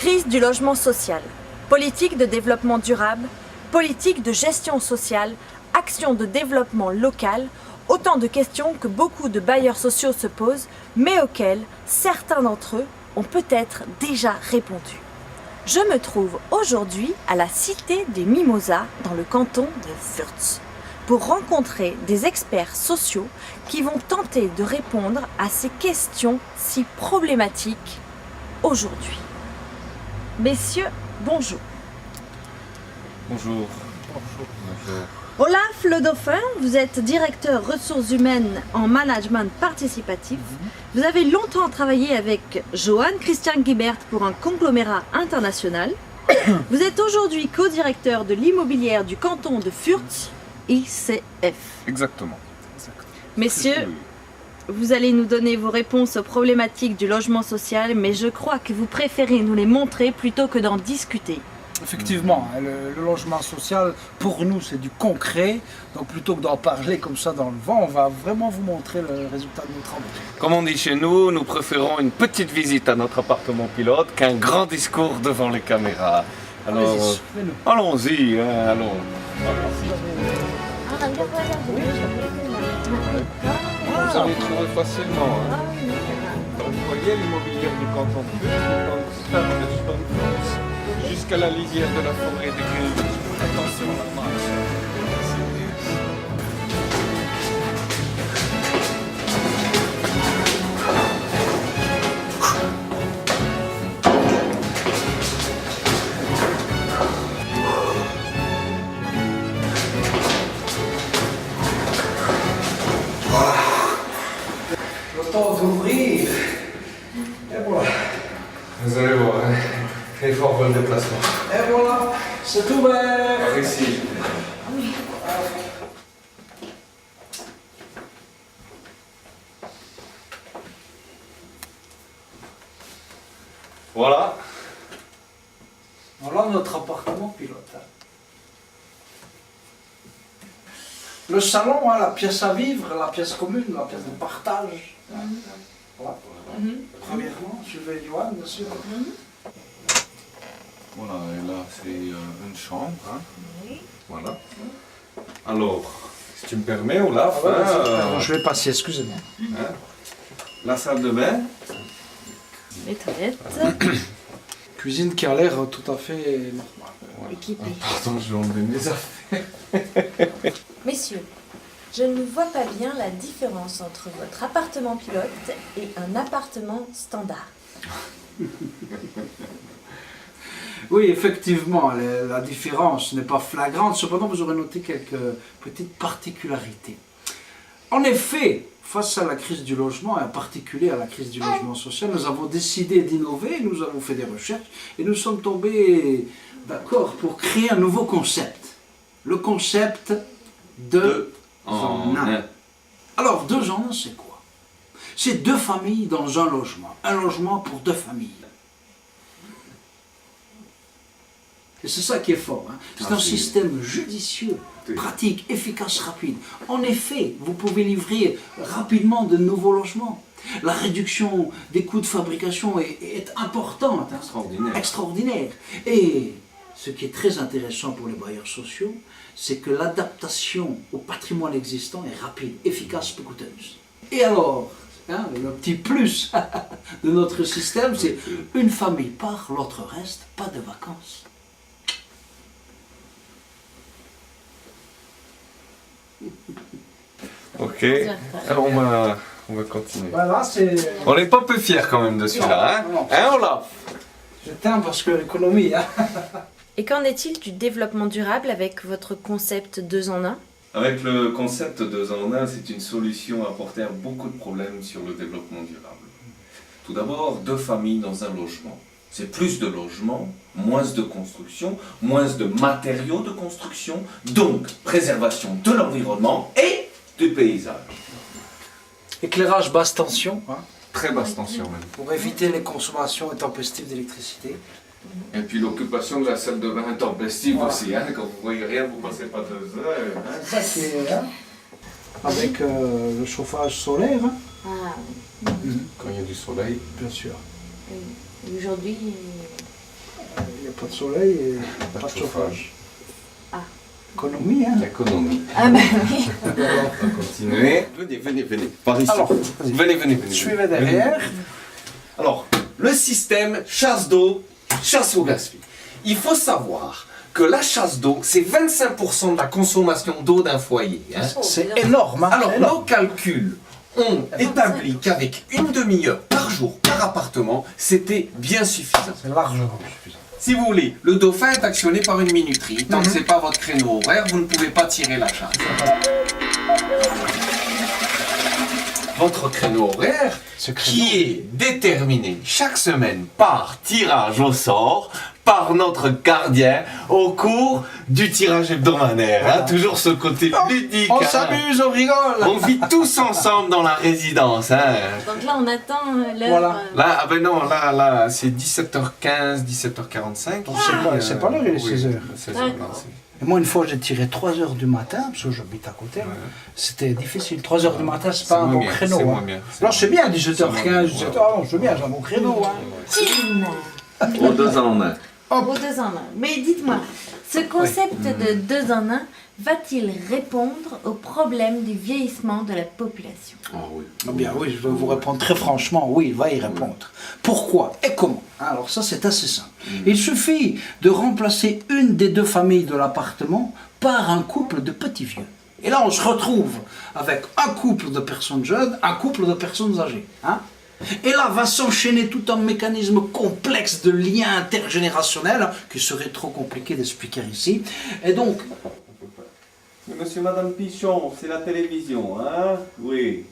Crise du logement social, politique de développement durable, politique de gestion sociale, action de développement local, autant de questions que beaucoup de bailleurs sociaux se posent, mais auxquelles certains d'entre eux ont peut-être déjà répondu. Je me trouve aujourd'hui à la Cité des Mimosas dans le canton de Fürth pour rencontrer des experts sociaux qui vont tenter de répondre à ces questions si problématiques aujourd'hui. Messieurs, bonjour. Bonjour. Bonjour. Olaf Le Dauphin, vous êtes directeur ressources humaines en management participatif. Vous avez longtemps travaillé avec Johan Christian Guibert pour un conglomérat international. Vous êtes aujourd'hui co-directeur de l'immobilière du canton de Fürth, ICF. Exactement. Messieurs, vous allez nous donner vos réponses aux problématiques du logement social, mais je crois que vous préférez nous les montrer plutôt que d'en discuter. Effectivement, le logement social, pour nous, c'est du concret. Donc plutôt que d'en parler comme ça dans le vent, on va vraiment vous montrer le résultat de nos travaux. Comme on dit chez nous, nous préférons une petite visite à notre appartement pilote qu'un grand discours devant les caméras. Alors, allons-y, hein, allons. Vous allez trouver facilement. Hein. Donc, vous voyez l'immobilière du canton de Fürth, donc stade de Stonefors, jusqu'à la lisière de la forêt de Greenwich. Attention à la marche. Le temps d'ouvrir. Et voilà. Vous allez voir, hein. Très fort pour le déplacement. Et voilà, c'est ouvert. Par ici. Voilà. Voilà notre appartement pilote. Le salon, hein, la pièce à vivre, la pièce commune, la pièce de partage. Voilà. Premièrement, je vais Johan, bien sûr. Voilà, et là c'est une chambre. Hein. Voilà. Alors, si tu me permets, Olaf, Pardon, je vais passer, excusez-moi. hein, la salle de bain. Les toilettes, Cuisine qui a l'air tout à fait normale. équipées. Pardon, je vais enlever mes affaires. Messieurs, je ne vois pas bien la différence entre votre appartement pilote et un appartement standard. Oui, effectivement, la différence n'est pas flagrante, cependant vous aurez noté quelques petites particularités. En effet, face à la crise du logement, et en particulier à la crise du logement social, nous avons décidé d'innover, nous avons fait des recherches et nous sommes tombés d'accord pour créer un nouveau concept. Le concept de en un. Alors, 2 en 1, c'est quoi? C'est 2 familles dans un logement pour 2 familles. Et c'est ça qui est fort. Hein. C'est un système judicieux, pratique, efficace, rapide. En effet, vous pouvez livrer rapidement de nouveaux logements. La réduction des coûts de fabrication est importante. Hein. Extraordinaire. Extraordinaire. Et ce qui est très intéressant pour les bailleurs sociaux, c'est que l'adaptation au patrimoine existant est rapide, efficace, peu coûteuse. Et alors, hein, le petit plus de notre système, c'est une famille part, l'autre reste, pas de vacances. Ok, alors on va continuer. Voilà, c'est... On n'est pas peu fiers quand même de celui-là, hein? Non. Hein, Olaf? Je t'aime parce que l'économie... Hein. Et qu'en est-il du développement durable avec votre concept 2 en 1 Avec le concept 2 en 1, c'est une solution à apporter à beaucoup de problèmes sur le développement durable. Tout d'abord, 2 familles dans un logement. C'est plus de logements, moins de construction, moins de matériaux de construction, donc préservation de l'environnement et du paysage. Éclairage basse tension, hein, Très basse tension même. pour éviter les consommations intempestives d'électricité. Et puis l'occupation de la salle de bain intempestive Voilà. aussi, hein, quand vous voyez rien, vous passez pas 2 heures. C'est ça qui est... Hein, avec le chauffage solaire, hein, Ah, Quand il y a du soleil. bien sûr. oui. Aujourd'hui, Il n'y a pas de soleil et pas de chauffage. Ah. Économie, hein. L'économie. Ah ben oui. On va continuer. Venez. Par ici. Alors, venez. suivez derrière. Alors, le système chasse d'eau, chasse au gaspillage. Il faut savoir que la chasse d'eau, c'est 25% de la consommation d'eau d'un foyer. Hein. C'est énorme. Hein. Alors, c'est énorme. nos calculs ont établi qu'avec une demi-heure par jour par appartement, c'était bien suffisant. C'est largement suffisant. Si vous voulez, le dauphin est actionné par une minuterie. Tant que ce n'est pas votre créneau horaire, vous ne pouvez pas tirer la chasse. Votre créneau horaire, Ce créneau. qui est déterminé chaque semaine par tirage au sort, par notre gardien, au cours du tirage hebdomadaire. Hein, toujours ce côté ludique. On hein. s'amuse, on rigole. On vit tous ensemble dans la résidence. Hein. Donc là, on attend l'heure. Voilà. Là, ah ben non, là, c'est 17h15, 17h45. C'est pas l'heure, il est 16h. 16h, D'accord. non, c'est- Et moi, une fois, j'ai tiré 3h du matin, parce que j'habite à côté. Hein. C'était difficile. 3h du matin, c'est pas un moins bon bien, créneau. c'est hein. moins bien, c'est Alors, c'est bien, moins 17h15, bien. 17h. Ah non, c'est bien, c'est un bon créneau. Hein. Tim. Aux 2 ans en un. Aux 2 en 1. Mais dites-moi, ce concept de 2 en 1 va-t-il répondre au problème du vieillissement de la population? Ah oui. Eh bien, oui, je vais vous répondre très franchement, oui, il va y répondre. Pourquoi et comment? Alors ça, c'est assez simple. Il suffit de remplacer une des deux familles de l'appartement par un couple de petits vieux. Et là, on se retrouve avec un couple de personnes jeunes, un couple de personnes âgées. Hein? Et là va s'enchaîner tout un mécanisme complexe de lien intergénérationnel qui serait trop compliqué d'expliquer ici. Et donc, Monsieur, Madame Pichon, c'est la télévision, hein? Oui.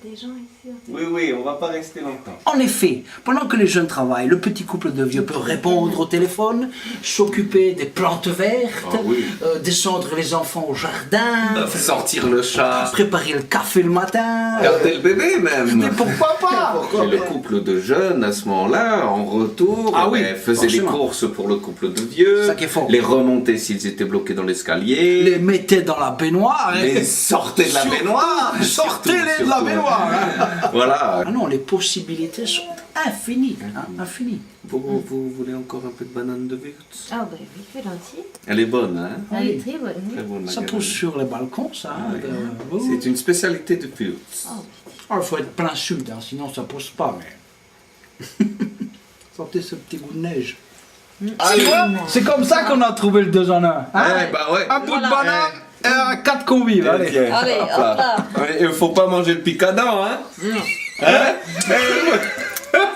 Des gens ici. Oui, on va pas rester longtemps. en effet, pendant que les jeunes travaillent, le petit couple de vieux peut répondre au téléphone, s'occuper des plantes vertes, Ah oui. descendre les enfants au jardin, Sortir le chat. préparer le café le matin. Garder le bébé même. Mais pourquoi pas? Et le couple de jeunes, à ce moment-là, en retour, Ah oui, faisait les forcément. courses pour le couple de vieux, Ça qui est fort. les remonter s'ils étaient bloqués dans l'escalier, Les mettez dans la baignoire. les sortez de la baignoire. Sortez-les de la baignoire. hein. Voilà. Ah non, les possibilités sont infinies. Hein, infinies. Vous voulez encore un peu de banane de Wurtz? Ah ben oui, volontiers. Elle est bonne, hein? Elle est très bonne. Très bonne, la Ça galette. pousse sur les balcons, ça. hein, de- C'est une spécialité de Wurtz. Oh, Ah, il faut être plein sud, hein, sinon ça pousse pas. Mais... Sentez ce petit goût de neige. Allez. C'est comme ça qu'on a trouvé le 2 en 1. Hein? Ouais, bah ouais. Un bout Voilà. de banane et un 4 convives. Allez. Tiens, Allez, hop là. Il faut pas manger le picadin, hein?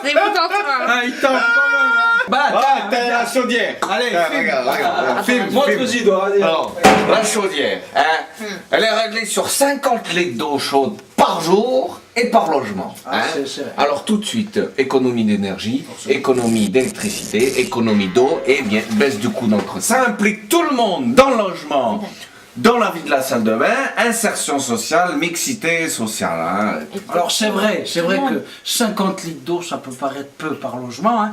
C'est vous en train. Ah, il tombe quand même. Hein. Bah, Ah, t'as la chaudière. allez, Ah, filme. regarde. Filme, montre-y, doigt. allez. Alors, la chaudière, hein, elle est réglée sur 50 litres d'eau chaude par jour et par logement. Ah, hein. c'est vrai. Alors tout de suite, économie d'énergie, économie d'électricité, économie d'eau et bien baisse du coût d'entretien. Ça implique tout le monde dans le logement, dans la vie de la salle de bain, insertion sociale, mixité sociale. Hein. Alors c'est vrai que 50 litres d'eau, ça peut paraître peu par logement. Hein.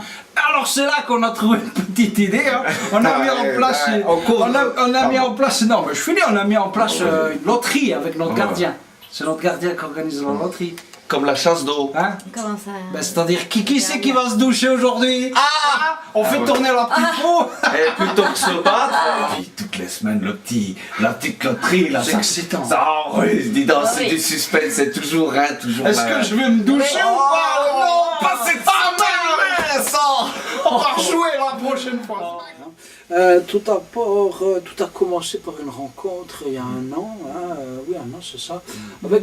Alors c'est là qu'on a trouvé une petite idée. Hein. On a mis en place, on a mis en place, non mais je finis, on a mis en place une loterie avec notre gardien. C'est notre gardien qui organise la loterie. Comme la chasse d'eau. Hein? Comment ça? Ben, c'est-à-dire qui c'est qui va se doucher aujourd'hui? Ah, on fait tourner la petite peau. Et plutôt que se battre, puis toutes les semaines la petite loterie, là, C'est ça- excitant. Ça enregistre, dis donc, c'est Oui. du suspense, c'est toujours toujours. Est-ce que je vais me doucher ou pas? Non, pas cette semaine, ça. on va rejouer la prochaine fois. Tout a commencé par une rencontre il y a 1 an, hein, oui 1 an c'est ça, avec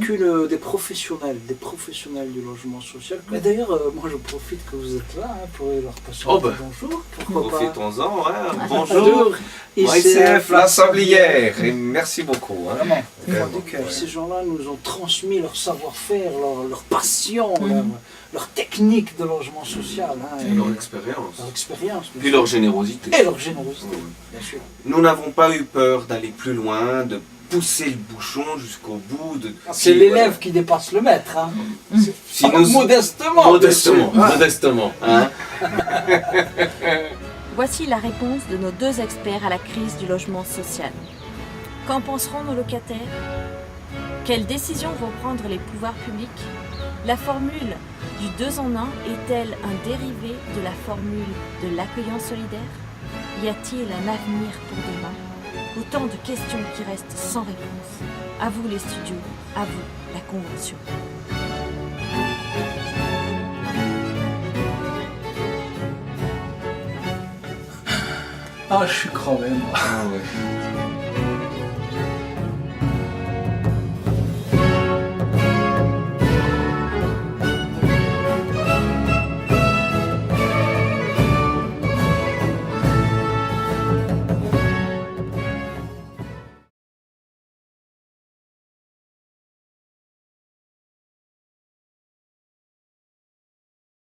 des professionnels du logement social. Mais d'ailleurs, moi je profite que vous êtes là hein, pour leur passer Oh un ben, bonjour. Pourquoi pas? Profitons-en, hein. Bonjour. ICF, la Sablière, et merci beaucoup. Hein. Vraiment, on dit que ces gens-là nous ont transmis leur savoir-faire, leur passion, leur technique de logement social, hein, et Leur expérience. leur expérience, bien Puis sûr. leur générosité. Et leur générosité, bien sûr. Nous n'avons pas eu peur d'aller plus loin, de pousser le bouchon jusqu'au bout. C'est l'élève qui dépasse le maître. Hein. Si nous- Modestement. Modestement, bien sûr. modestement. Hein. Voici la réponse de nos 2 experts à la crise du logement social. Qu'en penseront nos locataires? Quelles décisions vont prendre les pouvoirs publics? La formule du 2 en 1 est-elle un dérivé de la formule de l'accueillant solidaire? Y a-t-il un avenir pour demain? Autant de questions qui restent sans réponse. À vous les studios, à vous la convention. Ah, je suis crevé, moi. Ah ouais.